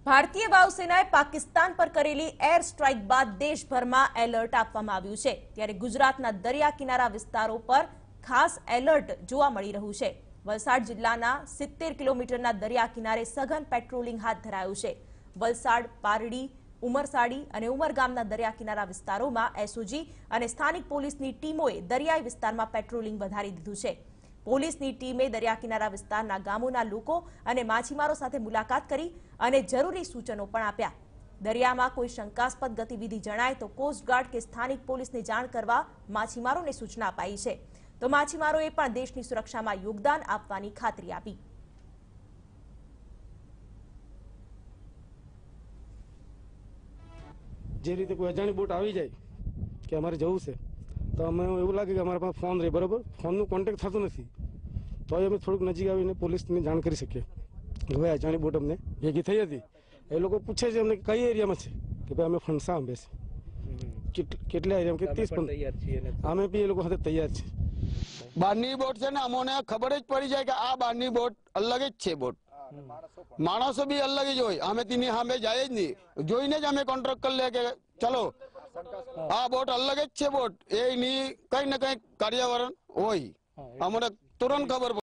ભારતીય વાયુસેનાએ પાકિસ્તાન પર કરેલી એર સ્ટ્રાઇક બાદ દેશભરમાં એલર્ટ આપવામાં આવ્યું છે। ત્યારે ગુજરાતના દરિયા કિનારા વિસ્તારો પર ખાસ એલર્ટ જોવા મળી રહ્યું છે। વલસાડ જિલ્લાના 70 કિલોમીટરના દરિયા કિનારે સઘન પેટ્રોલિંગ હાથ ધરાયું છે। વલસાડ, પારડી, ઉમરસાડી અને ઉમરગામના દરિયા કિનારા વિસ્તારોમાં એસઓજી અને સ્થાનિક પોલીસની ટીમોએ દરિયાઈ વિસ્તારમાં પેટ્રોલિંગ વધારી દીધું છે। પોલીસની ટીમે દરિયા કિનારા વિસ્તારના ગામોના લોકો અને માછીમારો સાથે મુલાકાત કરી અને જરૂરી સૂચનો પણ આપ્યા। દરિયામાં કોઈ શંકાસ્પદ ગતિવિધિ જણાય તો કોસ્ટગાર્ડ કે સ્થાનિક પોલીસને જાણ કરવા માછીમારોને સૂચના અપાઈ છે। તો માછીમારોએ પણ દેશની સુરક્ષામાં યોગદાન આપવાની ખાતરી આપી। જે રીતે કોઈ અજાણી બોટ આવી જાય કે અમારે જવું છે તો અમે એવું લાગે કે અમારા પાસે ફોન રહે, બરાબર, ફોનનું કોન્ટેક્ટ થતું નથી તો અમે થોડુંક નજીક આવીને પોલીસને જાણ કરી શકીએ કે ભાઈ અજાણી બોટ અમને ભેગી થઈ હતી। એ લોકો પૂછે છે અમને કઈ એરિયામાં છે કે ભાઈ અમે ફણસા અંબે છે, કેટલા એરિયામાં કે 30-15 અમે બી એ લોકો સાથે તૈયાર છે। બહારની બોટ છે ને અમને ખબર જ પડી જાય કે આ બહારની બોટ અલગ જ છે। બોટ માણસો બી અલગ જ હોય, અમે તેની સામે જાય જ નહીં, જોઈને જ અમે કોન્ટ્રાક્ટ કરી લે કે ચલો આ બોટ અલગ જ છે। બોટ એની કઈ ને કઈ કાર્યવરણ હોય, અમને તુરંત ખબર